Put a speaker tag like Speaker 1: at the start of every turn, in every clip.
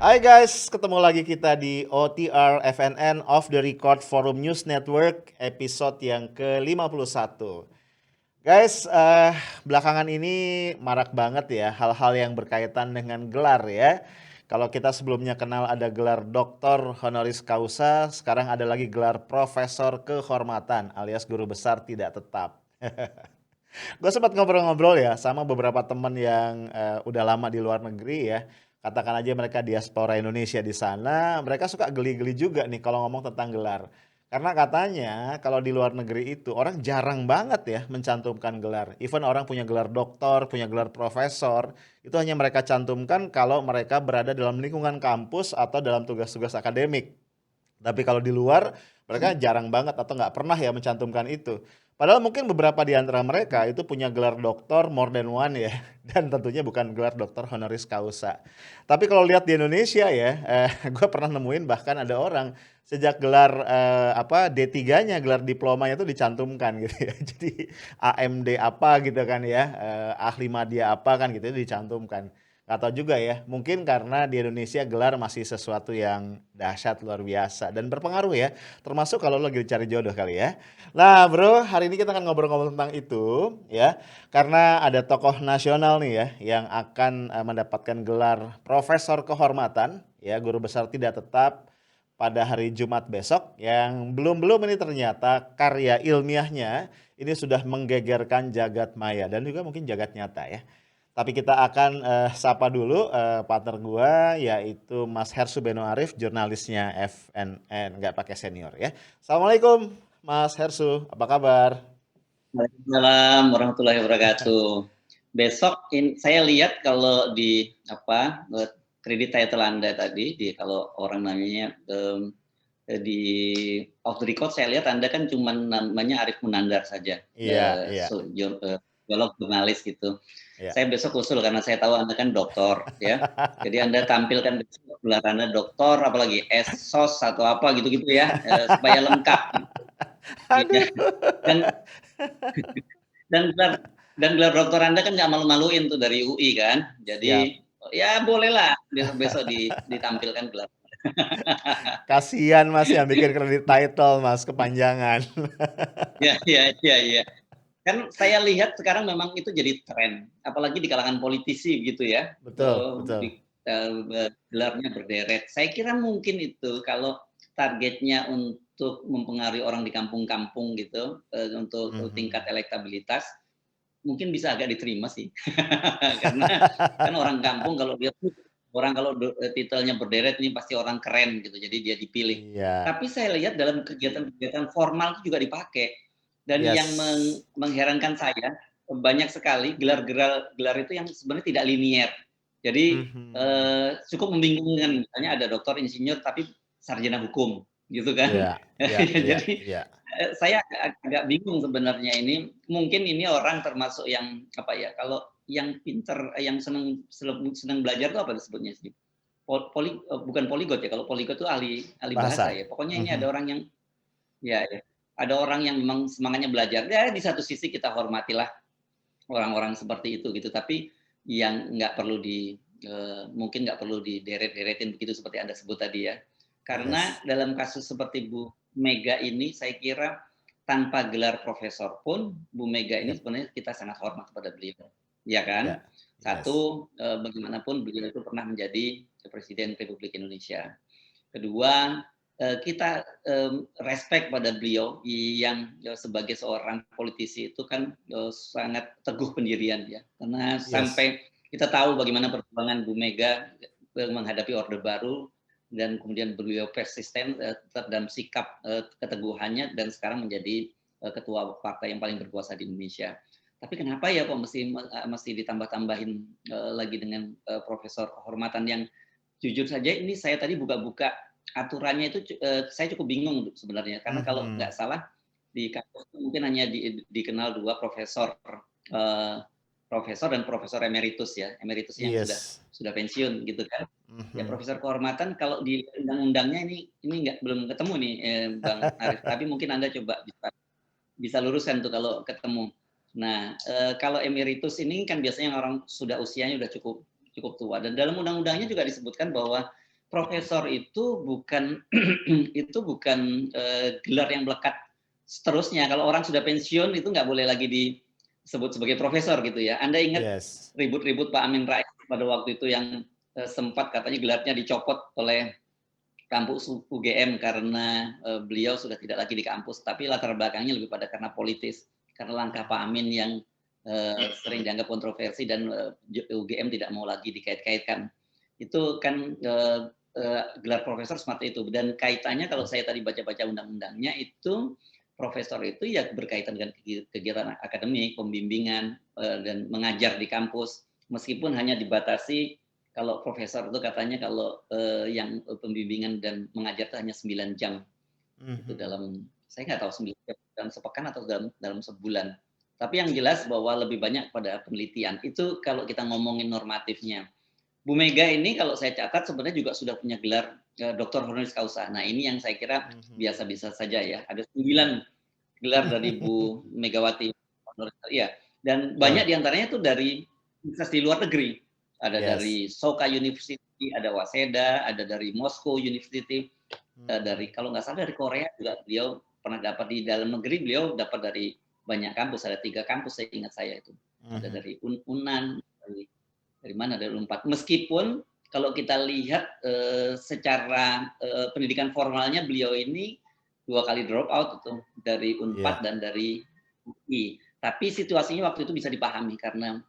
Speaker 1: Hai guys, ketemu lagi kita di OTR FNN Off the Record Forum News Network episode yang ke-51. Guys, belakangan ini marak banget ya hal-hal yang berkaitan dengan gelar ya. Kalau kita sebelumnya kenal ada gelar Doktor Honoris Causa, sekarang ada lagi gelar Profesor Kehormatan alias Guru Besar Tidak Tetap. Gue sempat ngobrol-ngobrol ya sama beberapa temen yang udah lama di luar negeri ya. Katakan aja mereka diaspora Indonesia di sana, mereka suka geli-geli juga nih kalau ngomong tentang gelar. Karena katanya kalau di luar negeri itu orang jarang banget ya mencantumkan gelar. Even orang punya gelar doktor, punya gelar profesor, itu hanya mereka cantumkan kalau mereka berada dalam lingkungan kampus atau dalam tugas-tugas akademik. Tapi kalau di luar, mereka jarang banget atau nggak pernah ya mencantumkan itu. Padahal mungkin beberapa di antara mereka itu punya gelar doktor more than one ya. Dan tentunya bukan gelar doktor honoris causa. Tapi kalau lihat di Indonesia ya, gue pernah nemuin bahkan ada orang sejak gelar D3-nya, gelar diplomanya itu dicantumkan gitu ya. Jadi AMD apa gitu kan ya, ahli media apa kan gitu itu dicantumkan. Gak tahu juga ya, mungkin karena di Indonesia gelar masih sesuatu yang dahsyat luar biasa dan berpengaruh ya, termasuk kalau lo lagi cari jodoh kali ya. Nah bro, hari ini kita akan ngobrol-ngobrol tentang itu ya, karena ada tokoh nasional nih ya yang akan mendapatkan gelar Profesor Kehormatan ya, Guru Besar Tidak Tetap pada hari Jumat besok yang belum-belum ini ternyata karya ilmiahnya ini sudah menggegerkan jagat maya dan juga mungkin jagat nyata ya. Tapi kita akan sapa dulu partner gua yaitu Mas Hersu Beno Arif, jurnalisnya FNN, nggak pakai senior ya. Assalamualaikum Mas Hersu, apa kabar?
Speaker 2: Waalaikumsalam warahmatullahi wabarakatuh. Besok saya lihat kalau di kredit title Anda tadi kalau orang namanya di off the record saya lihat Anda kan cuma namanya Arif Munandar saja.
Speaker 1: Iya, iya,
Speaker 2: Biolog jurnalis gitu.
Speaker 1: iya.
Speaker 2: Saya besok usul karena saya tahu Anda kan doktor ya. Jadi Anda tampilkan besok gelar Anda doktor apalagi esos atau apa gitu-gitu ya supaya lengkap.
Speaker 1: Aduh.
Speaker 2: Dan dan gelar doktor Anda kan nggak malu-maluin tuh dari UI kan.
Speaker 1: Siap.
Speaker 2: Jadi ya bolehlah besok-besok ditampilkan gelar.
Speaker 1: Kasihan Mas yang bikin kredit title Mas, kepanjangan.
Speaker 2: Ya, ya, ya, ya. Kan saya lihat sekarang memang itu jadi tren, apalagi di kalangan politisi gitu ya.
Speaker 1: Betul, betul.
Speaker 2: Gelarnya berderet. Saya kira mungkin itu kalau targetnya untuk mempengaruhi orang di kampung-kampung gitu, untuk tingkat
Speaker 1: Mhm.
Speaker 2: elektabilitas, mungkin bisa agak diterima sih. Karena kan orang kampung kalau dia kalau titelnya berderet ini pasti orang keren gitu, jadi dia dipilih.
Speaker 1: Iya.
Speaker 2: Tapi saya lihat dalam kegiatan-kegiatan formal itu juga dipakai. Dan yang
Speaker 1: Yes.
Speaker 2: mengherankan saya, banyak sekali gelar itu yang sebenarnya tidak linier. Jadi
Speaker 1: Mhm.
Speaker 2: cukup membingungkan, misalnya ada doktor insinyur tapi sarjana hukum, gitu kan.
Speaker 1: Iya, iya, iya,
Speaker 2: Jadi
Speaker 1: iya.
Speaker 2: saya agak bingung sebenarnya ini. Mungkin ini orang termasuk yang apa ya? Kalau yang pinter, yang senang belajar itu apa disebutnya sih? Bukan poligot ya. Kalau poligot itu ahli ahli bahasa
Speaker 1: Bahasa.
Speaker 2: ya. Pokoknya ini ada
Speaker 1: Mhm.
Speaker 2: orang yang ya, ya. Ada orang yang memang semangatnya belajar. Ya di satu sisi kita hormatilah orang-orang seperti itu gitu. Tapi yang nggak perlu mungkin nggak perlu dideret-deretin begitu seperti Anda sebut tadi ya. Karena
Speaker 1: Yes.
Speaker 2: dalam kasus seperti Bu Mega ini saya kira tanpa gelar profesor pun Bu Mega ini
Speaker 1: Yap.
Speaker 2: sebenarnya kita sangat hormat kepada beliau. Ya
Speaker 1: Iya.
Speaker 2: kan?
Speaker 1: Yes.
Speaker 2: Satu, bagaimanapun beliau itu pernah menjadi Presiden Republik Indonesia. Kedua, kita respect pada beliau yang sebagai seorang politisi itu kan sangat teguh pendirian ya. Karena
Speaker 1: Yes.
Speaker 2: sampai kita tahu bagaimana perjuangan Bu Mega menghadapi Orde Baru dan kemudian beliau persisten tetap dalam sikap keteguhannya dan sekarang menjadi ketua partai yang paling berkuasa di Indonesia. Tapi kenapa ya kok mesti ditambah-tambahin lagi dengan profesor kehormatan yang jujur saja ini saya tadi buka-buka aturannya itu saya cukup bingung sebenarnya karena kalau nggak
Speaker 1: Mhm.
Speaker 2: salah di kampus mungkin hanya dikenal dua profesor uh, profesor dan profesor emeritus ya emeritus yang
Speaker 1: Yes.
Speaker 2: sudah pensiun gitu kan ya
Speaker 1: Mhm.
Speaker 2: profesor kehormatan kalau di undang-undangnya ini nggak belum ketemu nih Bang Arif tapi mungkin Anda coba bisa luruskan tuh kalau ketemu. Nah, kalau emeritus ini kan biasanya orang sudah usianya sudah cukup cukup tua dan dalam undang-undangnya juga disebutkan bahwa profesor itu bukan itu bukan gelar yang melekat seterusnya. Kalau orang sudah pensiun itu nggak boleh lagi disebut sebagai profesor gitu ya. Anda ingat
Speaker 1: Yes.
Speaker 2: ribut-ribut Pak Amin Rais pada waktu itu yang sempat katanya gelarnya dicopot oleh kampus UGM karena beliau sudah tidak lagi di kampus, tapi latar belakangnya lebih pada karena politis, karena langkah Pak Amin yang sering dianggap kontroversi dan UGM tidak mau lagi dikait-kaitkan. Itu kan gelar profesor seperti itu, dan kaitannya kalau saya tadi baca-baca undang-undangnya itu profesor itu ya berkaitan dengan kegiatan akademik, pembimbingan dan mengajar di kampus, meskipun hanya dibatasi kalau profesor itu katanya kalau yang pembimbingan dan mengajar itu hanya 9 jam. Itu dalam, saya nggak tahu 9 jam dalam sepekan atau dalam sebulan. Tapi yang jelas bahwa lebih banyak pada penelitian. Itu kalau kita ngomongin normatifnya. Bu Mega ini kalau saya catat sebenarnya juga sudah punya gelar Dr. Honoris Causa. Nah ini yang saya kira biasa-biasa saja ya. Ada 9 gelar dari Bu Megawati. Iya. Dan banyak diantaranya itu dari universitas di luar negeri. Ada dari Soka University, ada Waseda, ada dari Moscow University, dari kalau nggak salah dari Korea juga beliau pernah dapat, di dalam negeri beliau dapat dari banyak kampus, ada 3 kampus saya ingat saya itu. Ada dari Unan, dari mana, dari Unpad. Meskipun kalau kita lihat secara pendidikan formalnya beliau ini 2 kali drop out itu, dari Unpad dan dari UI. Tapi situasinya waktu itu bisa dipahami karena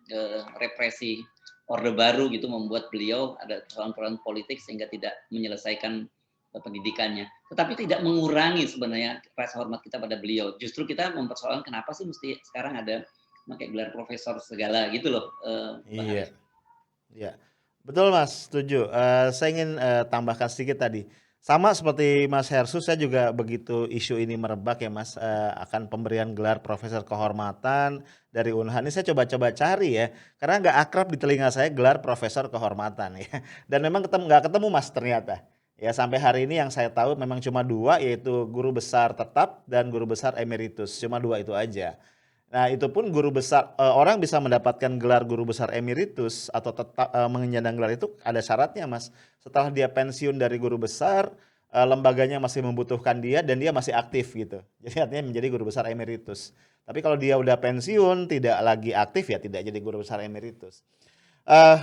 Speaker 2: represi Orde Baru gitu membuat beliau ada persoalan-persoalan politik sehingga tidak menyelesaikan pendidikannya. Tetapi tidak mengurangi sebenarnya rasa hormat kita pada beliau. Justru kita mempersoalkan kenapa sih mesti sekarang ada pakai gelar profesor segala gitu loh. Bang Arif.
Speaker 1: Iya, betul Mas, setuju. Saya ingin tambahkan sedikit tadi. Sama seperti Mas Hersu, saya juga begitu isu ini merebak ya Mas, akan pemberian gelar Profesor Kehormatan dari Unhan. Ini saya coba-coba cari ya, karena nggak akrab di telinga saya gelar Profesor Kehormatan ya. Dan memang nggak ketemu Mas ternyata. Ya sampai hari ini yang saya tahu memang cuma 2, yaitu guru besar tetap dan guru besar emeritus. Cuma 2 itu aja. Nah itu pun guru besar, orang bisa mendapatkan gelar guru besar emeritus atau tetap menyandang gelar itu ada syaratnya Mas. Setelah dia pensiun dari guru besar, lembaganya masih membutuhkan dia dan dia masih aktif gitu. Jadi artinya menjadi guru besar emeritus. Tapi kalau dia udah pensiun, tidak lagi aktif ya tidak jadi guru besar emeritus.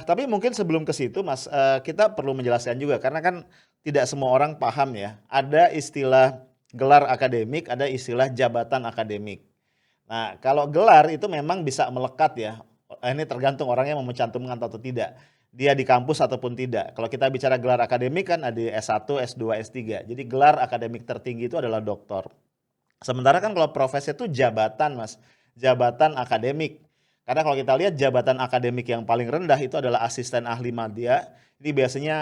Speaker 1: Tapi mungkin sebelum ke situ Mas, kita perlu menjelaskan juga karena kan tidak semua orang paham ya. Ada istilah gelar akademik, ada istilah jabatan akademik. Nah, kalau gelar itu memang bisa melekat ya. Ini tergantung orangnya mau mencantumkan atau tidak. Dia di kampus ataupun tidak. Kalau kita bicara gelar akademik kan ada S1, S2, S3. Jadi gelar akademik tertinggi itu adalah doktor. Sementara kan kalau profesi itu jabatan Mas. Jabatan akademik. Karena kalau kita lihat jabatan akademik yang paling rendah itu adalah asisten ahli madya. Ini biasanya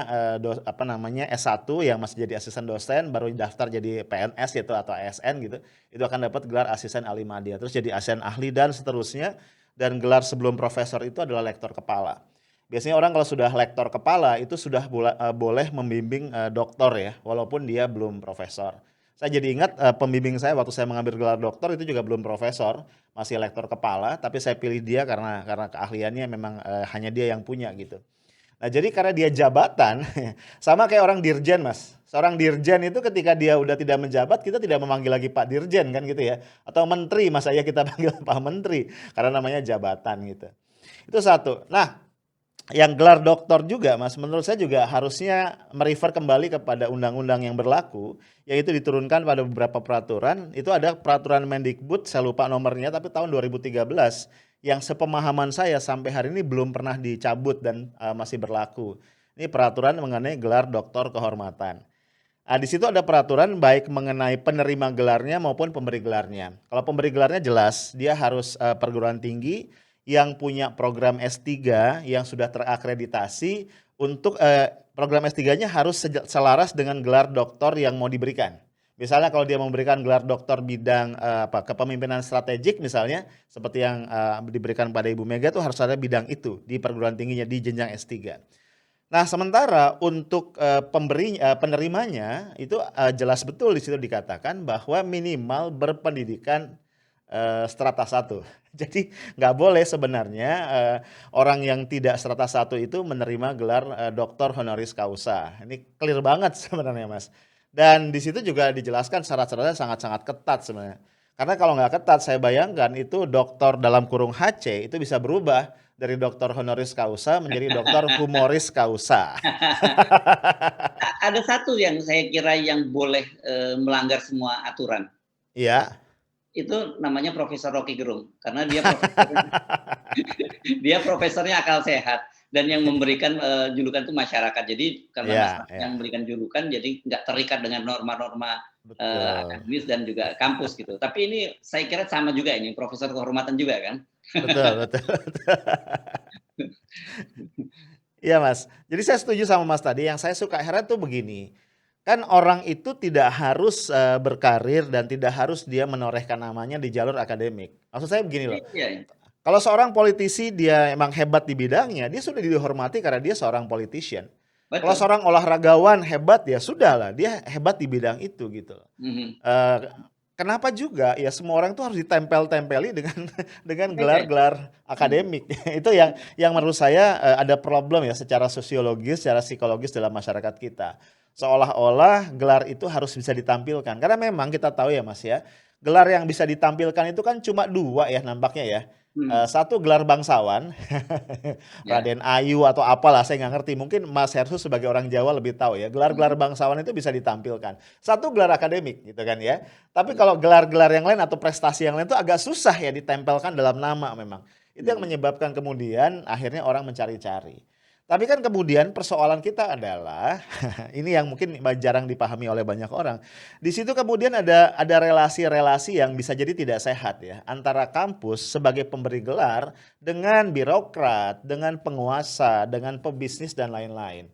Speaker 1: S1 yang masih jadi asisten dosen baru daftar jadi PNS gitu atau ASN gitu. Itu akan dapat gelar asisten ahli madya. Terus jadi asisten ahli dan seterusnya. Dan gelar sebelum profesor itu adalah lektor kepala. Biasanya orang kalau sudah lektor kepala itu sudah boleh membimbing doktor ya, walaupun dia belum profesor. Saya jadi ingat pembimbing saya waktu saya mengambil gelar doktor itu juga belum profesor, masih lektor kepala, tapi saya pilih dia karena keahliannya memang hanya dia yang punya gitu. Nah jadi karena dia jabatan, sama kayak orang dirjen Mas. Seorang dirjen itu ketika dia udah tidak menjabat, kita tidak memanggil lagi Pak Dirjen kan gitu ya. Atau Menteri, masa ya kita panggil Pak Menteri, karena namanya jabatan gitu. Itu satu. Nah yang gelar doktor juga Mas, menurut saya juga harusnya merefer kembali kepada undang-undang yang berlaku, yaitu diturunkan pada beberapa peraturan. Itu ada peraturan Mendikbud, saya lupa nomornya, tapi tahun 2013 yang sepemahaman saya sampai hari ini belum pernah dicabut dan masih berlaku. Ini peraturan mengenai gelar doktor kehormatan. Di situ ada peraturan baik mengenai penerima gelarnya maupun pemberi gelarnya. Kalau pemberi gelarnya jelas, dia harus perguruan tinggi yang punya program S3 yang sudah terakreditasi untuk program S3-nya harus selaras dengan gelar doktor yang mau diberikan. Misalnya kalau dia memberikan gelar doktor bidang kepemimpinan strategik misalnya seperti yang diberikan pada Ibu Mega tuh harus ada bidang itu di perguruan tingginya di jenjang S3. Nah, sementara untuk penerimanya itu jelas betul di situ dikatakan bahwa minimal berpendidikan strata 1. Jadi nggak boleh sebenarnya orang yang tidak strata 1 itu menerima gelar doktor honoris causa. Ini clear banget sebenarnya Mas. Dan di situ juga dijelaskan syarat-syaratnya sangat-sangat ketat sebenarnya. Karena kalau nggak ketat, saya bayangkan itu doktor dalam kurung HC itu bisa berubah dari doktor honoris causa menjadi doktor humoris causa.
Speaker 2: Ada satu yang saya kira yang boleh melanggar semua aturan.
Speaker 1: Iya.
Speaker 2: Itu namanya Profesor Rocky Gerung karena dia profesornya akal sehat dan yang memberikan julukan itu masyarakat. Jadi karena
Speaker 1: Iya,
Speaker 2: masyarakat
Speaker 1: iya.
Speaker 2: yang memberikan julukan jadi nggak terikat dengan norma-norma
Speaker 1: Betul.
Speaker 2: akademis dan juga kampus gitu. Tapi ini saya kira sama juga ini profesor kehormatan juga kan.
Speaker 1: Betul, betul, betul. Iya Mas, jadi saya setuju sama Mas tadi, yang saya suka heran tuh begini, kan orang itu tidak harus berkarir dan tidak harus dia menorehkan namanya di jalur akademik. Maksud saya begini loh,
Speaker 2: Iya,
Speaker 1: kalau seorang politisi dia emang hebat di bidangnya, dia sudah dihormati karena dia seorang politician. Kalau
Speaker 2: betul.
Speaker 1: seorang olahragawan hebat, ya sudahlah, dia hebat di bidang itu gitu loh.
Speaker 2: Mhm.
Speaker 1: Eee, kenapa juga ya semua orang tuh harus ditempel-tempeli dengan dengan
Speaker 2: Iya.
Speaker 1: gelar-gelar
Speaker 2: Mhm.
Speaker 1: akademik. Itu yang menurut saya, ada problem ya secara sosiologis, secara psikologis dalam masyarakat kita. Seolah-olah gelar itu harus bisa ditampilkan, karena memang kita tahu ya Mas ya, gelar yang bisa ditampilkan itu kan cuma 2 ya nampaknya ya.
Speaker 2: Mhm.
Speaker 1: Satu gelar bangsawan,
Speaker 2: Ya.
Speaker 1: Raden Ayu atau apalah saya nggak ngerti, mungkin Mas Hersut sebagai orang Jawa lebih tahu ya, gelar-gelar
Speaker 2: Mhm.
Speaker 1: bangsawan itu bisa ditampilkan. Satu gelar akademik gitu kan ya. Tapi kalau gelar-gelar yang lain atau prestasi yang lain itu agak susah ya ditempelkan dalam nama memang. Itu yang
Speaker 2: Mhm.
Speaker 1: menyebabkan kemudian akhirnya orang mencari-cari. Tapi kan kemudian persoalan kita adalah ini yang mungkin jarang dipahami oleh banyak orang. Di situ kemudian ada relasi-relasi yang bisa jadi tidak sehat ya antara kampus sebagai pemberi gelar dengan birokrat, dengan penguasa, dengan pebisnis dan lain-lain.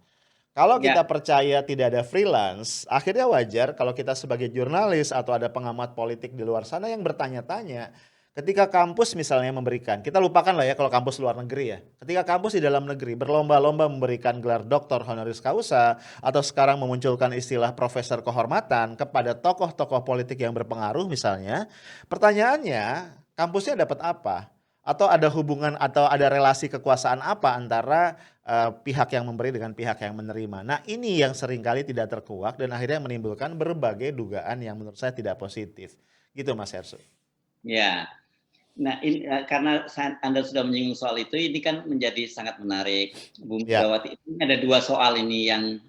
Speaker 1: Kalau
Speaker 2: Ya.
Speaker 1: kita percaya tidak ada freelance, akhirnya wajar kalau kita sebagai jurnalis atau ada pengamat politik di luar sana yang bertanya-tanya, ketika kampus misalnya memberikan, kita lupakan lah ya kalau kampus luar negeri ya. Ketika kampus di dalam negeri berlomba-lomba memberikan gelar doktor honoris causa atau sekarang memunculkan istilah profesor kehormatan kepada tokoh-tokoh politik yang berpengaruh misalnya, pertanyaannya, kampusnya dapat apa? Atau ada hubungan atau ada relasi kekuasaan apa antara pihak yang memberi dengan pihak yang menerima. Nah, ini yang seringkali tidak terkuak dan akhirnya menimbulkan berbagai dugaan yang menurut saya tidak positif. Gitu Mas Hersut.
Speaker 2: Ya. Nah, karena Anda sudah menyinggung soal itu, ini kan menjadi sangat menarik. Bu
Speaker 1: Ya.
Speaker 2: Megawati ini ada 2 soal ini yang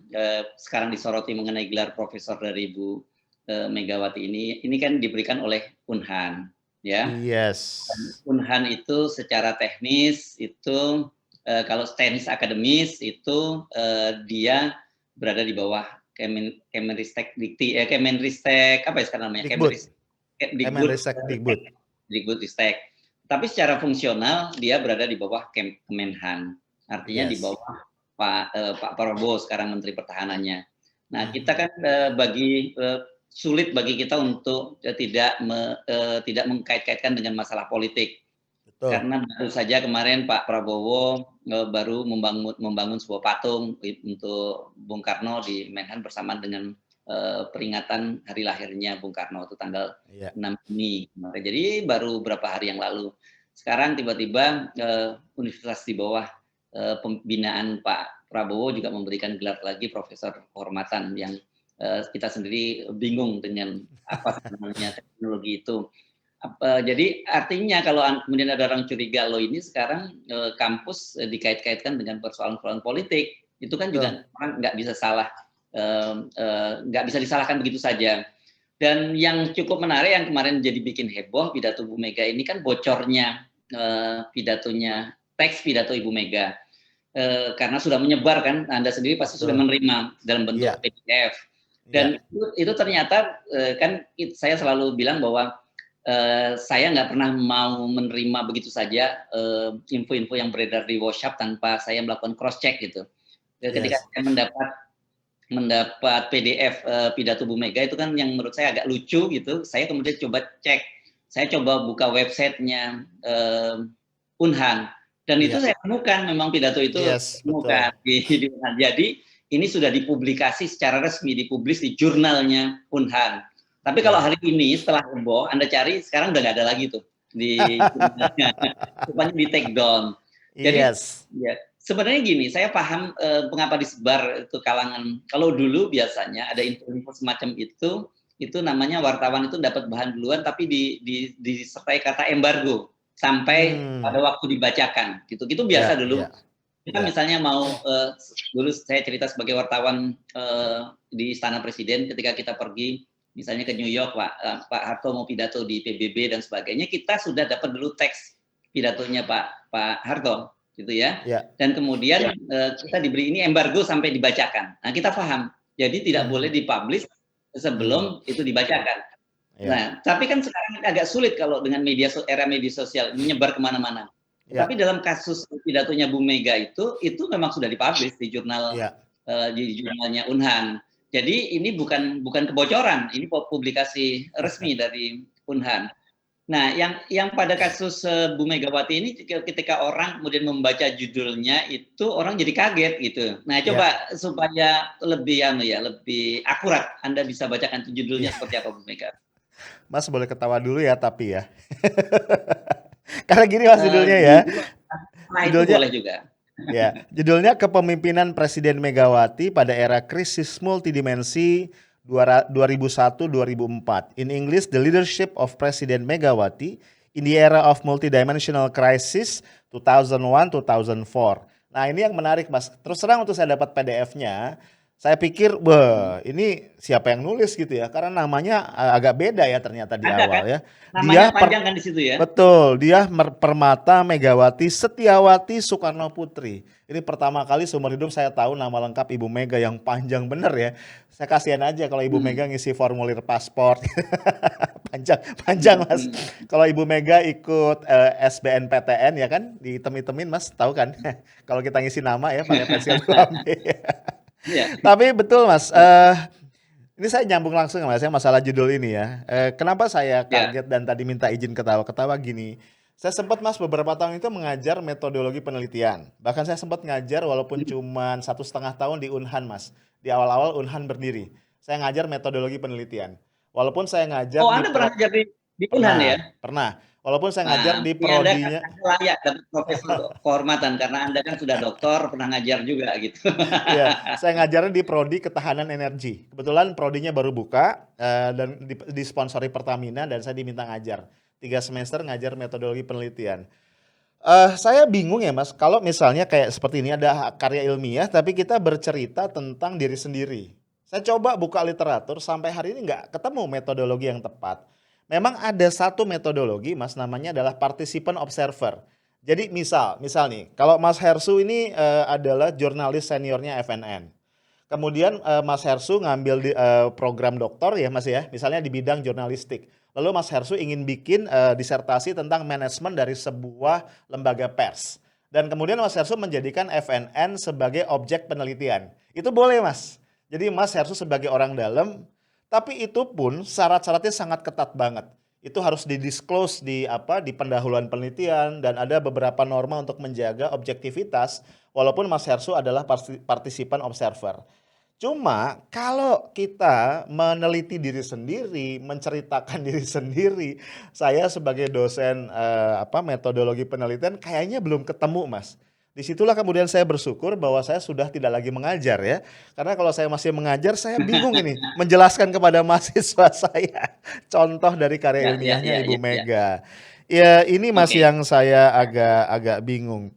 Speaker 2: sekarang disoroti mengenai gelar profesor dari Bu Megawati ini. Ini kan diberikan oleh Unhan, ya.
Speaker 1: Yes.
Speaker 2: Unhan itu secara teknis itu kalau teknis akademis itu dia berada di bawah Kemenristek Dikti Kemenristek apa ya sekarang namanya?
Speaker 1: Dikbud.
Speaker 2: Dikbud
Speaker 1: Kemenristek Dikbud.
Speaker 2: Dikbudristek. Tapi secara fungsional dia berada di bawah Kemenhan. Artinya di
Speaker 1: Yes.
Speaker 2: bawah Pak Prabowo sekarang Menteri Pertahanannya. Nah, kita
Speaker 1: Mhm.
Speaker 2: kan sulit bagi kita untuk tidak mengkait-kaitkan dengan masalah politik.
Speaker 1: Betul.
Speaker 2: Karena baru saja kemarin Pak Prabowo baru membangun sebuah patung untuk Bung Karno di Menhan bersamaan dengan peringatan hari lahirnya Bung Karno itu tanggal
Speaker 1: Iya.
Speaker 2: 6 Juni. Jadi baru beberapa hari yang lalu. Sekarang tiba-tiba universitas di bawah pembinaan Pak Prabowo juga memberikan gelar lagi Profesor Kehormatan yang kita sendiri bingung dengan apa sebenarnya teknologi itu. Jadi artinya kalau kemudian ada orang curiga loh ini sekarang kampus dikait-kaitkan dengan persoalan-persoalan politik, itu kan
Speaker 1: Betul.
Speaker 2: juga orang nggak bisa disalahkan begitu saja. Dan yang cukup menarik yang kemarin jadi bikin heboh pidato Bu Mega ini kan bocornya pidatonya teks pidato Ibu Mega karena sudah menyebar kan Anda sendiri pasti sudah
Speaker 1: Betul.
Speaker 2: menerima dalam bentuk
Speaker 1: Iya.
Speaker 2: PDF
Speaker 1: Iya.
Speaker 2: dan itu ternyata kan saya selalu bilang bahwa saya nggak pernah mau menerima begitu saja info-info yang beredar di WhatsApp tanpa saya melakukan cross check gitu. Ketika
Speaker 1: Yes.
Speaker 2: saya mendapat PDF pidato Bu Mega itu kan yang menurut saya agak lucu gitu. Saya kemudian coba cek, saya coba buka websitenya Unhan dan itu
Speaker 1: Iya.
Speaker 2: saya temukan memang pidato itu
Speaker 1: Yes,
Speaker 2: temukan
Speaker 1: betul.
Speaker 2: di Unhan. Jadi ini sudah dipublikasi secara resmi, dipublis di jurnalnya Unhan. Tapi kalau
Speaker 1: Ya.
Speaker 2: hari ini setelah heboh, Anda cari sekarang udah nggak ada lagi tuh di rupanya di take down. Jadi
Speaker 1: Yes.
Speaker 2: ya sebenarnya gini, saya paham mengapa disebar itu kalangan. Kalau dulu biasanya ada info-info semacam itu namanya wartawan itu dapat bahan duluan, tapi disertai kata embargo sampai pada
Speaker 1: Hmm.
Speaker 2: waktu dibacakan. Gitu biasa
Speaker 1: Ya,
Speaker 2: dulu.
Speaker 1: ya,
Speaker 2: Kita
Speaker 1: ya.
Speaker 2: misalnya mau dulu saya cerita sebagai wartawan di Istana Presiden ketika kita pergi misalnya ke New York, Pak Harto mau pidato di PBB dan sebagainya, kita sudah dapat dulu teks pidatonya Pak Harto, gitu ya.
Speaker 1: Ya.
Speaker 2: Dan kemudian kita diberi ini embargo sampai dibacakan. Nah kita paham, jadi tidak boleh
Speaker 1: Hmm.
Speaker 2: dipublish
Speaker 1: Hmm.
Speaker 2: sebelum itu dibacakan.
Speaker 1: Ya.
Speaker 2: Nah, tapi kan sekarang agak sulit kalau dengan era media sosial menyebar kemana-mana.
Speaker 1: Ya.
Speaker 2: Tetapi dalam kasus pidatonya Bu Mega itu memang sudah dipublish di jurnal
Speaker 1: Ya.
Speaker 2: di jurnalnya Unhan. Jadi ini bukan kebocoran, ini publikasi resmi dari Unhan. Nah, yang pada kasus Bu Megawati ini ketika orang kemudian membaca judulnya itu orang jadi kaget gitu. Nah,
Speaker 1: Ya.
Speaker 2: coba supaya lebih lebih akurat Anda bisa bacakan judulnya
Speaker 1: Ya.
Speaker 2: seperti apa Bu Mega.
Speaker 1: Mas boleh ketawa dulu ya, tapi ya. Karena gini Mas judulnya ya.
Speaker 2: Di Nah, itu
Speaker 1: Judulnya
Speaker 2: boleh juga.
Speaker 1: judulnya Kepemimpinan Presiden Megawati pada Era Krisis Multidimensi 2001-2004. In English, The Leadership of President Megawati in the Era of Multidimensional Crisis 2001-2004. Nah, ini yang menarik Mas. Terus terang untuk saya dapat PDF-nya, saya pikir, wah, ini siapa yang nulis gitu ya? Karena namanya agak beda ya ternyata di
Speaker 2: Ada kan?
Speaker 1: awal ya.
Speaker 2: Namanya
Speaker 1: Dia
Speaker 2: panjang kan di situ ya?
Speaker 1: Betul, dia Permata Megawati Setiawati Soekarno Putri. Ini pertama kali seumur hidup saya tahu nama lengkap Ibu Mega yang panjang bener ya. Saya kasihan aja kalau Ibu
Speaker 2: Hmm.
Speaker 1: Mega ngisi formulir paspor. Panjang, panjang Mas. Kalau Ibu Mega ikut SBNPTN ya kan, dihitem-hitemin Mas, tahu kan? Kalau kita ngisi nama ya pakai pensil 2B.
Speaker 2: Iya.
Speaker 1: Tapi betul Mas, ini saya nyambung langsung ya Mas ya masalah judul ini ya. Kenapa saya
Speaker 2: Ya.
Speaker 1: kaget dan tadi minta izin ketawa-ketawa gini. Saya sempat Mas beberapa tahun itu mengajar metodologi penelitian. Bahkan saya sempat ngajar walaupun cuma 1,5 tahun di Unhan Mas. Di awal-awal Unhan berdiri. Saya ngajar metodologi penelitian. Walaupun saya ngajar
Speaker 2: Oh,
Speaker 1: di
Speaker 2: Anda pernah ngajar di Unhan ya?
Speaker 1: pernah. Walaupun saya ngajar
Speaker 2: Nah,
Speaker 1: di
Speaker 2: ini Anda
Speaker 1: prodinya.
Speaker 2: layak dapat profesor kehormatan karena Anda kan sudah doktor, pernah ngajar juga gitu.
Speaker 1: Iya, saya ngajarnya di prodi ketahanan energi. Kebetulan prodinya baru buka dan disponsori Pertamina dan saya diminta ngajar. 3 semester ngajar metodologi penelitian. Saya bingung ya Mas, kalau misalnya kayak seperti ini ada karya ilmiah tapi kita bercerita tentang diri sendiri. Saya coba buka literatur sampai hari ini nggak ketemu metodologi yang tepat. Memang ada satu metodologi Mas namanya adalah participant observer. Jadi misal nih, kalau Mas Hersu ini adalah jurnalis seniornya FNN. Kemudian Mas Hersu ngambil program doktor ya Mas ya, misalnya di bidang jurnalistik. Lalu Mas Hersu ingin bikin disertasi tentang manajemen dari sebuah lembaga pers. Dan kemudian Mas Hersu menjadikan FNN sebagai objek penelitian. Itu boleh Mas. Jadi Mas Hersu sebagai orang dalam, tapi itu pun syarat-syaratnya sangat ketat banget. Itu harus didisclose di pendahuluan penelitian dan ada beberapa norma untuk menjaga objektivitas walaupun Mas Hersu adalah partisipan observer. Cuma kalau kita meneliti diri sendiri, menceritakan diri sendiri, saya sebagai dosen metodologi penelitian kayaknya belum ketemu, Mas. Disitulah kemudian saya bersyukur bahwa saya sudah tidak lagi mengajar ya. Karena kalau saya masih mengajar, saya bingung ini menjelaskan kepada mahasiswa saya contoh dari karya
Speaker 2: Ya, ya,
Speaker 1: ilmiahnya
Speaker 2: ya,
Speaker 1: Ibu
Speaker 2: ya, ya.
Speaker 1: Mega. Ya ini Mas
Speaker 2: Oke,
Speaker 1: yang saya agak bingung.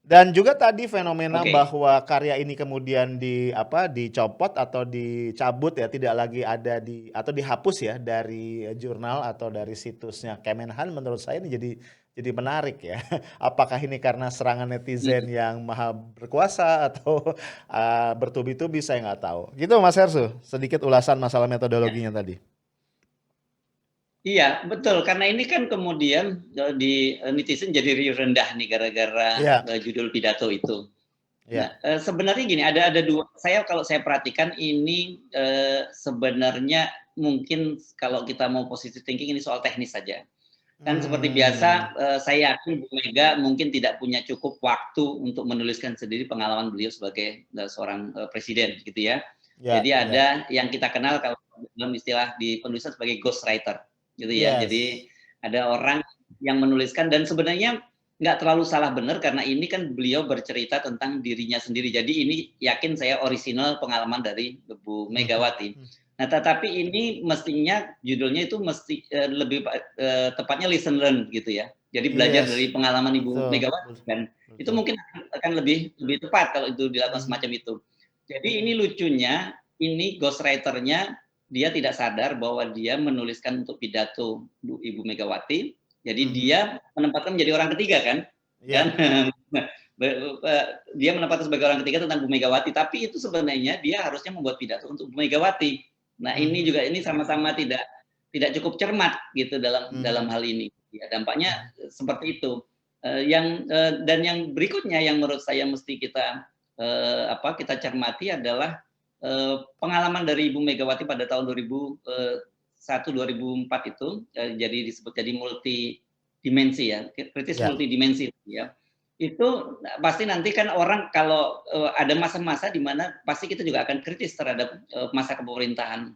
Speaker 1: Dan juga tadi fenomena
Speaker 2: oke.
Speaker 1: bahwa karya ini kemudian dicopot atau dicabut ya, tidak lagi ada atau dihapus ya dari jurnal atau dari situsnya Kemenhan, menurut saya ini jadi menarik ya. Apakah ini karena serangan netizen
Speaker 2: Hmm.
Speaker 1: yang maha berkuasa atau bertubi-tubi, saya nggak tahu. Gitu Mas Hersu, sedikit ulasan masalah
Speaker 2: Ya.
Speaker 1: metodologinya tadi.
Speaker 2: Iya, betul. Karena ini kan kemudian di netizen jadi rendah nih gara-gara
Speaker 1: Iya,
Speaker 2: judul pidato itu. Nah,
Speaker 1: iya.
Speaker 2: sebenarnya gini, ada dua. Kalau saya perhatikan ini sebenarnya mungkin kalau kita mau positive thinking ini soal teknis saja. Kan seperti biasa,
Speaker 1: Hmm,
Speaker 2: saya yakin Bu Mega mungkin tidak punya cukup waktu untuk menuliskan sendiri pengalaman beliau sebagai seorang presiden, gitu ya.
Speaker 1: ya,
Speaker 2: Jadi
Speaker 1: ya.
Speaker 2: ada yang kita kenal kalau dalam istilah di penulisan sebagai ghostwriter, gitu ya.
Speaker 1: Yes.
Speaker 2: Jadi ada orang yang menuliskan dan sebenarnya nggak terlalu salah benar karena ini kan beliau bercerita tentang dirinya sendiri. Jadi ini yakin saya orisinal pengalaman dari Bu
Speaker 1: Mhm,
Speaker 2: Megawati.
Speaker 1: mhm.
Speaker 2: Nah, tetapi ini mestinya judulnya itu mesti lebih tepatnya listen learn gitu ya. Jadi belajar
Speaker 1: Yes,
Speaker 2: dari pengalaman Ibu
Speaker 1: betul,
Speaker 2: Megawati kan. Itu
Speaker 1: betul.
Speaker 2: mungkin akan lebih lebih tepat kalau itu dilakukan
Speaker 1: Mhm,
Speaker 2: semacam itu. Jadi ini
Speaker 1: mhm,
Speaker 2: lucunya, ini ghostwriter-nya dia tidak sadar bahwa dia menuliskan untuk pidato Ibu Megawati. Jadi
Speaker 1: mhm.
Speaker 2: dia menempatkan menjadi orang ketiga kan.
Speaker 1: Iya,
Speaker 2: Kan dia menempatkan sebagai orang ketiga tentang Bu Megawati, tapi itu sebenarnya dia harusnya membuat pidato untuk Bu Megawati. Nah, ini
Speaker 1: mhm,
Speaker 2: juga ini sama-sama tidak tidak cukup cermat gitu dalam dalam
Speaker 1: mhm,
Speaker 2: hal ini. Ya, dampaknya
Speaker 1: mhm,
Speaker 2: seperti itu. Dan yang berikutnya yang menurut saya mesti kita kita cermati adalah pengalaman dari Ibu Megawati pada tahun 2001 2004 itu jadi disebut jadi multi dimensi ya, kritis
Speaker 1: iya,
Speaker 2: multidimensi ya. Itu pasti nanti kan orang kalau ada masa-masa di mana pasti kita juga akan kritis terhadap masa kepemerintahan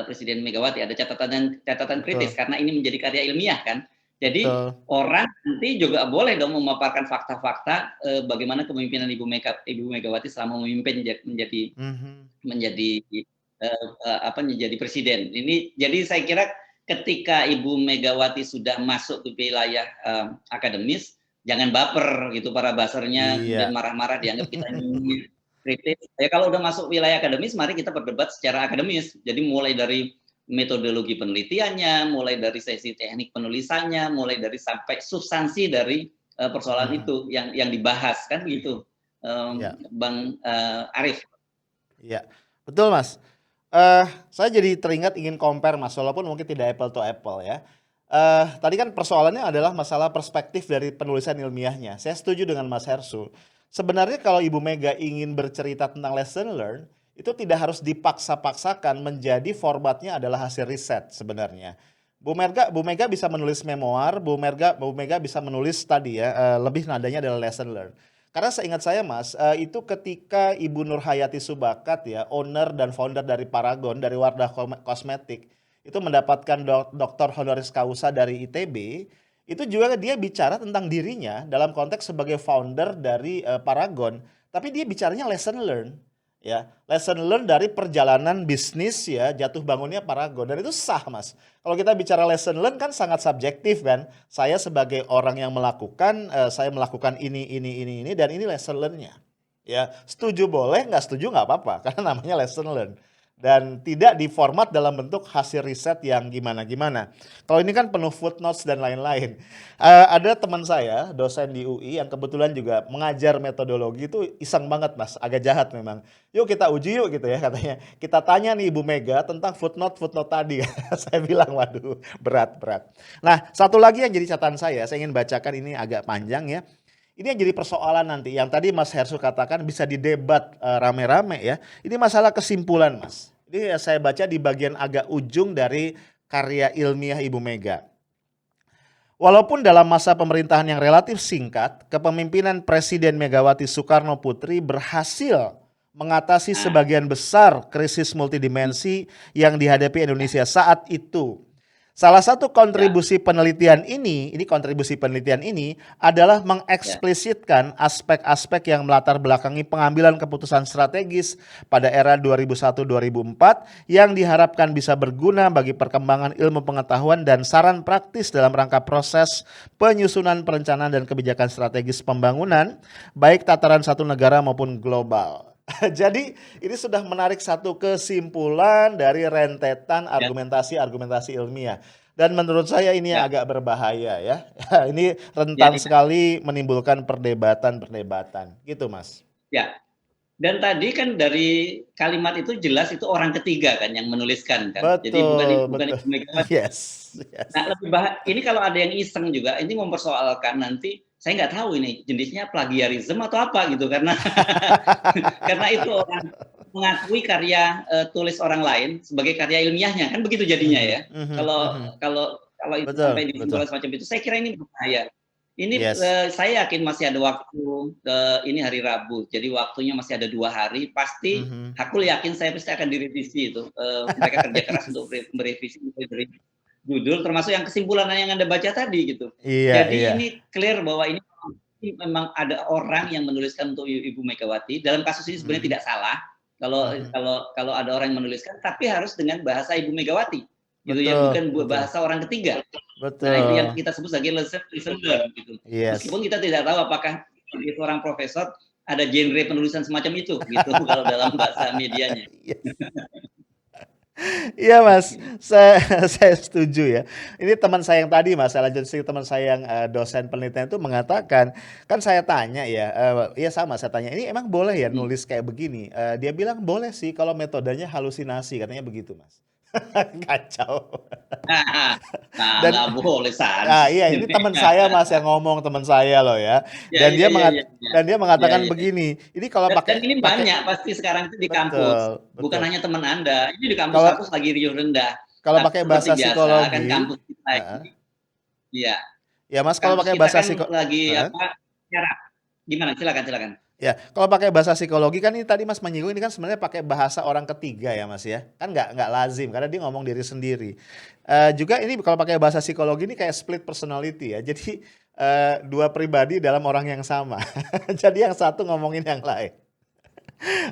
Speaker 2: Presiden Megawati. Ada catatan catatan kritis
Speaker 1: betul,
Speaker 2: karena ini menjadi karya ilmiah kan. Jadi
Speaker 1: betul,
Speaker 2: orang nanti juga boleh dong memaparkan fakta-fakta bagaimana kepemimpinan Ibu Megawati selama memimpin menjadi
Speaker 1: mhm,
Speaker 2: menjadi menjadi presiden. Ini jadi saya kira ketika Ibu Megawati sudah masuk ke wilayah akademis, jangan baper gitu para basernya, kemudian
Speaker 1: iya.
Speaker 2: marah-marah dianggap kita ini kritis. Ya kalau udah masuk wilayah akademis, mari kita berdebat secara akademis. Jadi mulai dari metodologi penelitiannya, mulai dari sesi teknik penulisannya, mulai dari sampai substansi dari persoalan
Speaker 1: Mhm,
Speaker 2: itu yang dibahas kan gitu,
Speaker 1: iya,
Speaker 2: Bang Arif.
Speaker 1: iya, betul, Mas. Saya jadi teringat ingin compare, Mas, walaupun mungkin tidak apple to apple ya. Tadi kan persoalannya adalah masalah perspektif dari penulisan ilmiahnya. Saya setuju dengan Mas Hersu. Sebenarnya kalau Ibu Mega ingin bercerita tentang lesson learn, itu tidak harus dipaksa-paksakan menjadi formatnya adalah hasil riset sebenarnya. Bu Mega bisa menulis memoir, Bu Mega bisa menulis tadi ya, lebih nadanya adalah lesson learn. Karena seingat saya Mas, itu ketika Ibu Nurhayati Subakat ya, owner dan founder dari Paragon, dari Wardah Kosmetik, itu mendapatkan doktor honoris causa dari ITB, itu juga dia bicara tentang dirinya dalam konteks sebagai founder dari Paragon, tapi dia bicaranya lesson learn, ya, lesson learn dari perjalanan bisnis ya, jatuh bangunnya Paragon, dan itu sah Mas. Kalau kita bicara lesson learn kan sangat subjektif kan. Saya sebagai orang yang melakukan, saya melakukan ini, dan ini lesson learn-nya. Ya, setuju boleh, nggak setuju nggak apa-apa, karena namanya lesson learn. Dan tidak diformat dalam bentuk hasil riset yang gimana-gimana. Kalau ini kan penuh footnotes dan lain-lain. Ada teman saya, dosen di UI, yang kebetulan juga mengajar metodologi itu iseng banget mas, agak jahat memang. Yuk kita uji yuk gitu ya katanya. Kita tanya nih Ibu Mega tentang footnote-footnote tadi. Saya bilang waduh berat. Nah satu lagi yang jadi catatan saya ingin bacakan ini agak panjang ya. Ini yang jadi persoalan nanti, yang tadi Mas Hersu katakan bisa didebat rame-rame ya. Ini masalah kesimpulan Mas. Ini saya baca di bagian agak ujung dari karya ilmiah Ibu Mega. Walaupun dalam masa pemerintahan yang relatif singkat, kepemimpinan Presiden Megawati Soekarno Putri berhasil mengatasi
Speaker 2: Nah,
Speaker 1: sebagian besar krisis multidimensi yang dihadapi Indonesia saat itu. Salah satu
Speaker 2: ya,
Speaker 1: kontribusi penelitian ini adalah
Speaker 2: ya,
Speaker 1: mengeksplisitkan aspek-aspek yang melatar belakangi pengambilan keputusan strategis pada era 2001-2004 yang diharapkan bisa berguna bagi perkembangan ilmu pengetahuan dan saran praktis dalam rangka proses penyusunan perencanaan dan kebijakan strategis pembangunan, baik tataran satu negara maupun global. Jadi ini sudah menarik satu kesimpulan dari rentetan
Speaker 2: ya,
Speaker 1: argumentasi-argumentasi ilmiah. Dan menurut saya ini yang
Speaker 2: ya,
Speaker 1: agak berbahaya ya. Ini
Speaker 2: ya,
Speaker 1: rentan
Speaker 2: ya,
Speaker 1: sekali menimbulkan perdebatan-perdebatan. Gitu Mas.
Speaker 2: ya. Dan tadi kan dari kalimat itu jelas itu orang ketiga kan yang menuliskan kan. Jadi
Speaker 1: Betul,
Speaker 2: bukan
Speaker 1: betul.
Speaker 2: Ibu Megawati.
Speaker 1: Yes,
Speaker 2: Nah,
Speaker 1: yes.
Speaker 2: ini kalau ada yang iseng juga, ini mempersoalkan nanti saya nggak tahu ini jenisnya plagiarisme atau apa gitu karena karena itu orang mengakui karya tulis orang lain sebagai karya ilmiahnya kan begitu jadinya
Speaker 1: Mhm,
Speaker 2: ya.
Speaker 1: mhm,
Speaker 2: Kalau
Speaker 1: mhm.
Speaker 2: kalau kalau itu
Speaker 1: Betul,
Speaker 2: sampai
Speaker 1: betul.
Speaker 2: disimpulkan semacam itu, saya kira ini berbahaya. Ini
Speaker 1: Yes.
Speaker 2: saya yakin masih ada waktu. Ini hari Rabu, jadi waktunya masih ada 2 hari. Pasti
Speaker 1: Mhm.
Speaker 2: aku yakin saya pasti akan direvisi itu. Mereka kerja keras untuk merevisi dari judul, termasuk yang kesimpulan yang Anda baca tadi gitu.
Speaker 1: Iya,
Speaker 2: Jadi
Speaker 1: iya.
Speaker 2: ini clear bahwa ini memang ada orang yang menuliskan untuk Ibu Megawati. Dalam kasus ini sebenarnya
Speaker 1: Mhm.
Speaker 2: tidak salah. Kalau
Speaker 1: Mhm.
Speaker 2: kalau kalau ada orang yang menuliskan, tapi harus dengan bahasa Ibu Megawati, gitu ya,
Speaker 1: Betul,
Speaker 2: bukan
Speaker 1: betul.
Speaker 2: bahasa orang ketiga. Nah, itu yang
Speaker 1: Betul.
Speaker 2: kita sebut sebagai lesson learned gitu.
Speaker 1: Yes.
Speaker 2: Meskipun kita tidak tahu apakah sebagai seorang profesor ada genre penulisan semacam itu gitu kalau dalam bahasa medianya.
Speaker 1: Yes. Iya Mas, saya saya setuju ya. Ini teman saya yang tadi Mas, saya lanjut sedikit, teman saya yang dosen penelitian itu mengatakan, kan saya tanya ya, iya sama saya tanya, ini emang boleh ya
Speaker 2: Mhm.
Speaker 1: nulis kayak begini? Dia bilang boleh sih kalau metodenya halusinasi, katanya begitu Mas. Kacau.
Speaker 2: Nah, nggak
Speaker 1: Dan
Speaker 2: boleh
Speaker 1: iya
Speaker 2: saja.
Speaker 1: ini teman saya Mas yang ngomong, teman saya loh ya.
Speaker 2: Ya,
Speaker 1: Dan
Speaker 2: ya,
Speaker 1: dia
Speaker 2: ya, ya, ya.
Speaker 1: dan dia
Speaker 2: Ya,
Speaker 1: mengatakan
Speaker 2: ya.
Speaker 1: begini, ini kalau
Speaker 2: Dan
Speaker 1: pakai
Speaker 2: ini
Speaker 1: pakai
Speaker 2: banyak pasti sekarang itu di kampus.
Speaker 1: betul,
Speaker 2: Bukan
Speaker 1: betul.
Speaker 2: hanya teman Anda, ini di
Speaker 1: Kalau
Speaker 2: kampus-kampus lagi riuh rendah.
Speaker 1: kalau
Speaker 2: Tapi
Speaker 1: pakai
Speaker 2: seperti
Speaker 1: bahasa
Speaker 2: biasa kan
Speaker 1: psikologi,
Speaker 2: kampus kita
Speaker 1: heeh.
Speaker 2: ini, ya,
Speaker 1: Ya Mas, kalau
Speaker 2: kampus
Speaker 1: pakai
Speaker 2: kita
Speaker 1: bahasa
Speaker 2: kan lagi
Speaker 1: heeh?
Speaker 2: apa, sekarang. Gimana? Silakan, silakan.
Speaker 1: Ya, kalau pakai bahasa psikologi kan ini tadi Mas menyinggung ini kan sebenarnya pakai bahasa orang ketiga ya Mas ya. Kan nggak lazim karena dia ngomong diri sendiri. Juga ini kalau pakai bahasa psikologi ini kayak split personality ya. Jadi dua pribadi dalam orang yang sama. Jadi yang satu ngomongin yang lain.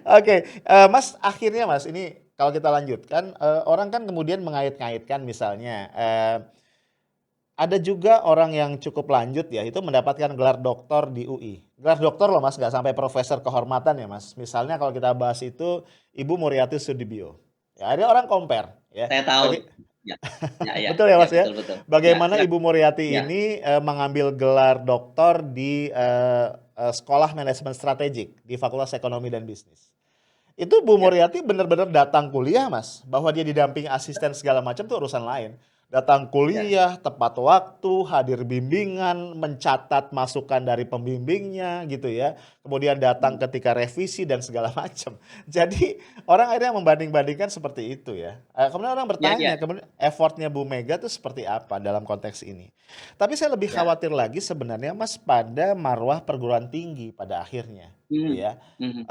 Speaker 1: Oke, Mas akhirnya Mas ini kalau kita lanjutkan, orang kan kemudian mengait-ngaitkan misalnya, ada juga orang yang cukup lanjut ya, itu mendapatkan gelar doktor di UI. Gelar doktor loh Mas, nggak sampai profesor kehormatan ya Mas. Misalnya kalau kita bahas itu Ibu Muriati Sudibyo. Ya, ada orang compare ya.
Speaker 2: Saya tahu. Ya, ya, ya,
Speaker 1: Betul ya
Speaker 2: ya,
Speaker 1: Mas ya.
Speaker 2: betul, betul. Ya,
Speaker 1: Bagaimana
Speaker 2: silakan.
Speaker 1: Ibu Muriati
Speaker 2: Ya,
Speaker 1: ini mengambil gelar doktor di Sekolah Manajemen Strategik di Fakultas Ekonomi dan Bisnis. Itu Bu
Speaker 2: ya,
Speaker 1: Muriati bener-bener datang kuliah Mas, bahwa dia didampingi asisten segala macam tuh urusan lain. Datang
Speaker 2: ya.
Speaker 1: kuliah, tepat waktu, hadir bimbingan, mencatat masukan dari pembimbingnya gitu ya. Kemudian datang
Speaker 2: Hmm.
Speaker 1: ketika revisi dan segala macam. Jadi orang akhirnya membanding-bandingkan seperti itu ya. Kemudian orang
Speaker 2: Ya, ya,
Speaker 1: bertanya, kemudian effortnya Bu Mega tuh seperti apa dalam konteks ini. Tapi saya lebih
Speaker 2: ya.
Speaker 1: khawatir lagi sebenarnya Mas pada marwah perguruan tinggi pada akhirnya gitu
Speaker 2: Mhm,
Speaker 1: ya.
Speaker 2: mhm.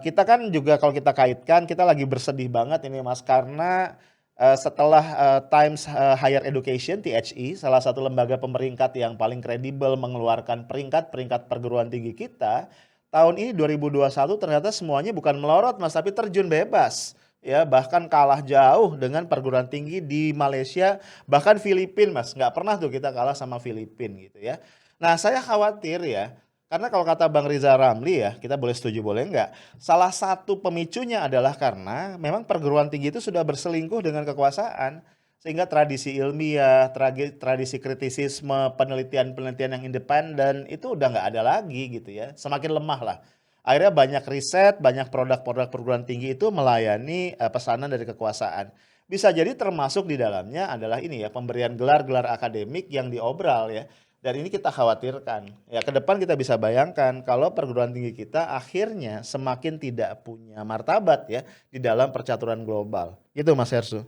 Speaker 1: Kita kan juga kalau kita kaitkan, kita lagi bersedih banget ini Mas, karena, setelah, Times, Higher Education (THE), salah satu lembaga pemeringkat yang paling kredibel mengeluarkan peringkat-peringkat perguruan tinggi kita, tahun ini 2021 ternyata semuanya bukan melorot Mas, tapi terjun bebas, ya. Bahkan kalah jauh dengan perguruan tinggi di Malaysia, bahkan Filipina Mas, nggak pernah tuh kita kalah sama Filipina gitu ya. Nah saya khawatir ya, karena kalau kata Bang Riza Ramli ya, kita boleh setuju boleh enggak, salah satu pemicunya adalah karena memang perguruan tinggi itu sudah berselingkuh dengan kekuasaan. Sehingga tradisi ilmiah, tradisi kritisisme, penelitian-penelitian yang independen itu udah nggak ada lagi gitu ya. Semakin lemah lah. Akhirnya banyak riset, banyak produk-produk perguruan tinggi itu melayani pesanan dari kekuasaan. Bisa jadi termasuk di dalamnya adalah ini ya, pemberian gelar-gelar akademik yang diobral ya. Dan ini kita khawatirkan. Ya, ke depan kita bisa bayangkan kalau perguruan tinggi kita akhirnya semakin tidak punya martabat ya di dalam percaturan global. Gitu Mas Hersu.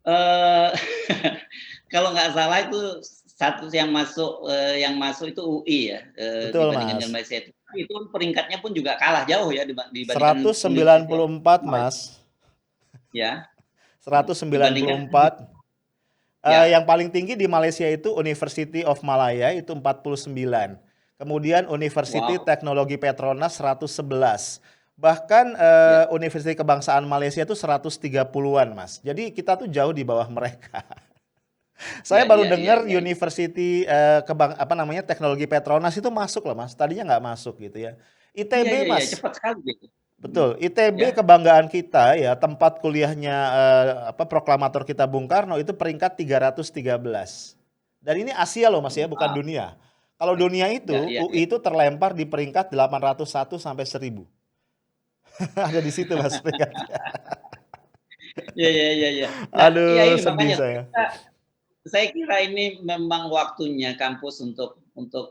Speaker 2: Eee, kalau nggak salah itu satu yang masuk itu UI ya,
Speaker 1: Betul
Speaker 2: dibandingkan dengan
Speaker 1: Mas.
Speaker 2: Malaysia itu. Itu peringkatnya pun juga kalah jauh ya dibandingkan University of
Speaker 1: 194
Speaker 2: Malaysia
Speaker 1: Mas.
Speaker 2: ya,
Speaker 1: 194.
Speaker 2: dibandingkan ya,
Speaker 1: Yang paling tinggi di Malaysia itu University of Malaya itu 49. Kemudian University
Speaker 2: wow,
Speaker 1: Teknologi Petronas 111. Bahkan
Speaker 2: ya,
Speaker 1: Universitas Kebangsaan Malaysia itu 130-an Mas. Jadi kita tuh jauh di bawah mereka. Saya
Speaker 2: ya,
Speaker 1: baru
Speaker 2: ya, ya,
Speaker 1: dengar
Speaker 2: ya,
Speaker 1: University apa namanya Teknologi Petronas itu masuk loh Mas. Tadinya nggak masuk gitu ya.
Speaker 2: iya,
Speaker 1: ITB
Speaker 2: iya, iya,
Speaker 1: Mas.
Speaker 2: cepat sekali gitu. Mhm,
Speaker 1: Betul, ITB
Speaker 2: ya,
Speaker 1: kebanggaan kita ya, tempat kuliahnya apa proklamator kita Bung Karno itu peringkat 313. Dan ini Asia loh Mas ya, bukan
Speaker 2: wow,
Speaker 1: dunia. Kalau dunia
Speaker 2: ya,
Speaker 1: itu
Speaker 2: ya, ya,
Speaker 1: UI itu terlempar di peringkat 801 sampai 1000. Ada di situ Mas peringkatnya.
Speaker 2: ya, ya, ya, ya. Nah, ya
Speaker 1: Aduh,
Speaker 2: ini
Speaker 1: sedih
Speaker 2: makanya
Speaker 1: saya.
Speaker 2: saya kira ini memang waktunya kampus untuk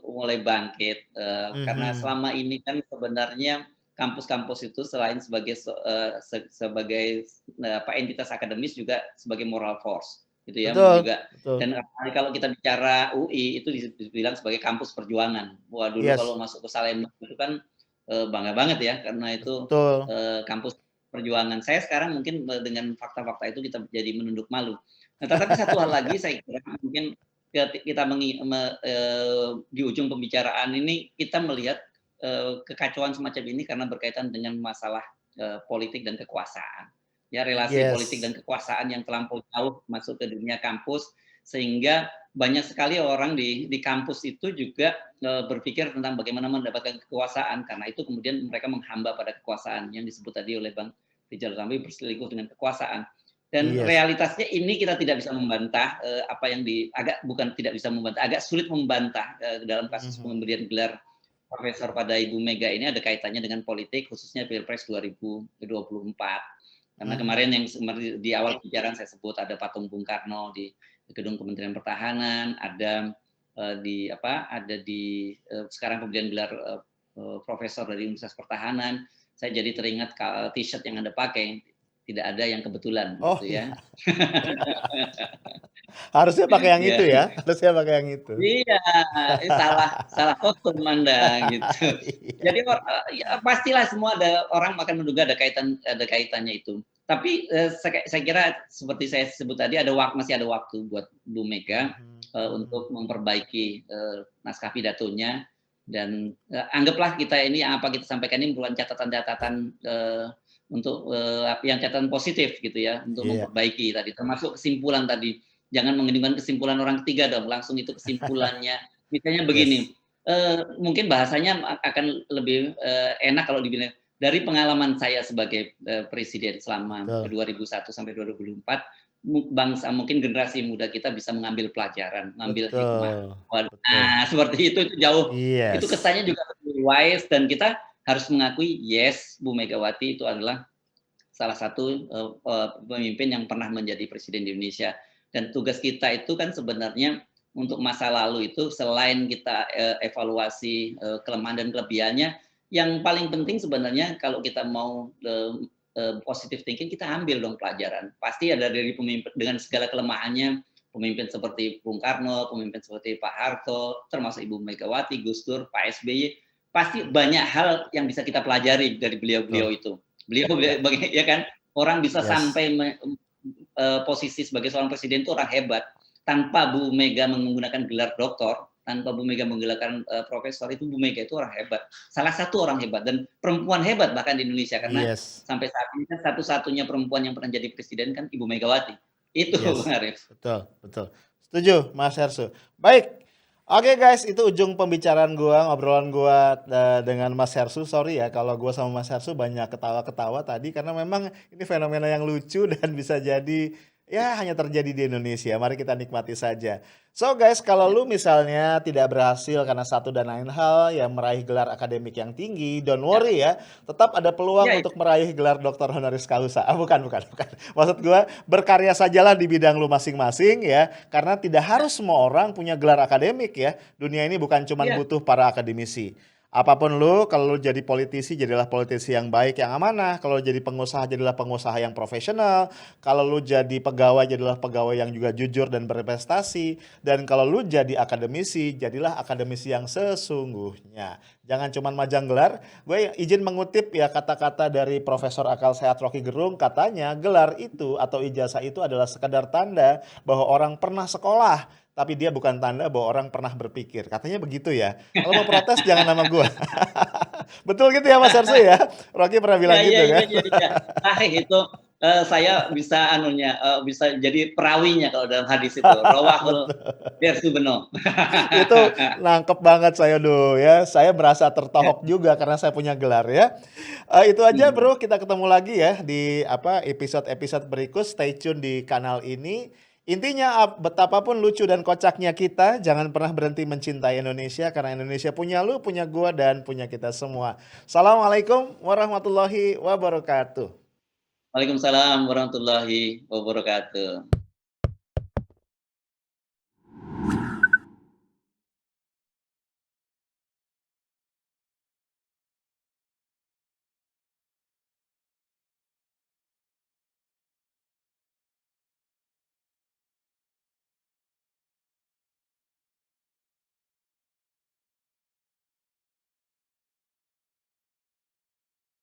Speaker 2: mulai bangkit, karena
Speaker 1: Mhm.
Speaker 2: selama ini kan sebenarnya kampus-kampus itu selain sebagai sebagai apa, entitas akademis juga sebagai moral force. gitu ya,
Speaker 1: Betul,
Speaker 2: juga.
Speaker 1: betul.
Speaker 2: Dan kalau kita bicara UI itu dibilang sebagai kampus perjuangan. Wah, dulu kalau
Speaker 1: Yes,
Speaker 2: masuk ke Salemba itu kan bangga banget ya karena itu
Speaker 1: betul.
Speaker 2: kampus perjuangan. Saya sekarang mungkin dengan fakta-fakta itu kita jadi menunduk malu. Nah, tetapi satu hal lagi saya kira mungkin kita di ujung pembicaraan ini kita melihat kekacauan semacam ini karena berkaitan dengan masalah politik dan kekuasaan. Ya, relasi politik dan
Speaker 1: Yes.
Speaker 2: kekuasaan yang terlampau jauh masuk ke dunia kampus, sehingga banyak sekali orang di kampus itu juga berpikir tentang bagaimana mendapatkan kekuasaan, karena itu kemudian mereka menghamba pada kekuasaan yang disebut tadi oleh Bang Rijal Ramli, berselingkuh dengan kekuasaan. Dan
Speaker 1: Yes.
Speaker 2: realitasnya ini kita tidak bisa membantah apa yang bukan tidak bisa membantah, agak sulit membantah dalam kasus
Speaker 1: Mhm.
Speaker 2: pemberian gelar profesor pada Ibu Mega ini ada kaitannya dengan politik, khususnya Pilpres 2024. Karena kemarin yang di awal pembicaraan saya sebut ada patung Bung Karno di gedung Kementerian Pertahanan, ada sekarang pemberian gelar profesor dari Universitas Pertahanan. Saya jadi teringat T-shirt yang Anda pakai, tidak ada yang kebetulan
Speaker 1: Oh
Speaker 2: gitu ya.
Speaker 1: iya, harusnya pakai yang itu
Speaker 2: Ya,
Speaker 1: ya, harusnya pakai yang itu.
Speaker 2: iya, salah salah kostum Anda gitu.
Speaker 1: Iya.
Speaker 2: Jadi ya pastilah semua ada orang akan menduga ada kaitannya itu. Tapi saya kira seperti saya sebut tadi masih ada waktu buat Bu Mega
Speaker 1: Mhm,
Speaker 2: untuk
Speaker 1: mhm.
Speaker 2: memperbaiki naskah pidatonya dan anggaplah kita ini apa kita sampaikan ini merupakan catatan-catatan untuk yang catatan positif gitu ya untuk
Speaker 1: Iya.
Speaker 2: memperbaiki tadi termasuk kesimpulan tadi. Jangan mengidupkan kesimpulan orang ketiga dong, langsung itu kesimpulannya. Misalnya
Speaker 1: Yes.
Speaker 2: begini, mungkin bahasanya akan lebih enak kalau dibilang dari pengalaman saya sebagai presiden selama
Speaker 1: Betul.
Speaker 2: 2001 sampai 2004, bangsa mungkin generasi muda kita bisa mengambil pelajaran, mengambil hikmah.
Speaker 1: Betul. Betul.
Speaker 2: Nah, seperti itu jauh. Itu
Speaker 1: Yes.
Speaker 2: kesannya juga lebih wise dan kita harus mengakui yes, Bu Megawati itu adalah salah satu pemimpin yang pernah menjadi presiden di Indonesia. Dan tugas kita itu kan sebenarnya untuk masa lalu itu selain kita evaluasi kelemahan dan kelebihannya, yang paling penting sebenarnya kalau kita mau positive thinking kita ambil dong pelajaran. Pasti ada dari pemimpin dengan segala kelemahannya, pemimpin seperti Bung Karno, pemimpin seperti Pak Harto, termasuk Ibu Megawati, Gus Dur, Pak SBY, pasti banyak hal yang bisa kita pelajari dari beliau-beliau
Speaker 1: Betul.
Speaker 2: itu. Beliau
Speaker 1: Iya.
Speaker 2: ya kan, orang bisa
Speaker 1: Yes.
Speaker 2: sampai posisi sebagai seorang presiden itu orang hebat. Tanpa Bu Mega menggunakan gelar doktor, tanpa Bu Mega menggunakan profesor, itu Bu Mega itu orang hebat. Salah satu orang hebat dan perempuan hebat bahkan di Indonesia karena
Speaker 1: Yes.
Speaker 2: sampai saat ini kan satu-satunya perempuan yang pernah jadi presiden kan Ibu Megawati. Itu
Speaker 1: Yes.
Speaker 2: Bang Arif.
Speaker 1: Betul, betul. Setuju, Mas Hersu. Baik. Oke guys, itu ujung pembicaraan gua, ngobrolan gua dengan Mas Hersu. Sorry ya kalau gua sama Mas Hersu banyak ketawa-ketawa tadi karena memang ini fenomena yang lucu dan bisa jadi ya hanya terjadi di Indonesia. Mari kita nikmati saja. So guys, kalau
Speaker 2: Ya,
Speaker 1: lu misalnya tidak berhasil karena satu dan lain hal yang meraih gelar akademik yang tinggi, don't
Speaker 2: ya,
Speaker 1: worry ya. Tetap ada peluang
Speaker 2: ya,
Speaker 1: untuk meraih gelar doktor honoris causa. Ah, bukan. Maksud gua berkarya sajalah di bidang lu masing-masing ya, karena tidak
Speaker 2: ya,
Speaker 1: harus semua orang punya gelar akademik ya. Dunia ini bukan cuma
Speaker 2: ya,
Speaker 1: butuh para akademisi. Apapun lu, kalau lu jadi politisi, jadilah politisi yang baik, yang amanah. Kalau jadi pengusaha, jadilah pengusaha yang profesional. Kalau lu jadi pegawai, jadilah pegawai yang juga jujur dan berprestasi. Dan kalau lu jadi akademisi, jadilah akademisi yang sesungguhnya. Jangan cuma majang gelar. Gue izin mengutip ya kata-kata dari Profesor Akal Sehat Rocky Gerung, katanya gelar itu atau ijazah itu adalah sekadar tanda bahwa orang pernah sekolah, tapi dia bukan tanda bahwa orang pernah berpikir. Katanya begitu ya. Kalau mau protes jangan nama gue. Betul gitu ya Mas Arsu ya? Rocky pernah
Speaker 2: ya,
Speaker 1: bilang
Speaker 2: ya,
Speaker 1: gitu
Speaker 2: ya,
Speaker 1: kan?
Speaker 2: ya, ya. Itu saya bisa bisa jadi perawinya kalau dalam hadis itu. Rawahul
Speaker 1: Betul.
Speaker 2: Dersubeno.
Speaker 1: Itu nangkep banget saya dulu ya. Saya merasa
Speaker 2: Ya.
Speaker 1: tertohok juga karena saya punya gelar ya. Itu aja
Speaker 2: Mhm.
Speaker 1: bro, kita ketemu lagi ya di episode-episode berikut. Stay tune di kanal ini. Intinya betapapun lucu dan kocaknya kita, jangan pernah berhenti mencintai Indonesia karena Indonesia punya lu, punya gua dan punya kita semua. Assalamualaikum warahmatullahi wabarakatuh.
Speaker 2: Waalaikumsalam warahmatullahi wabarakatuh.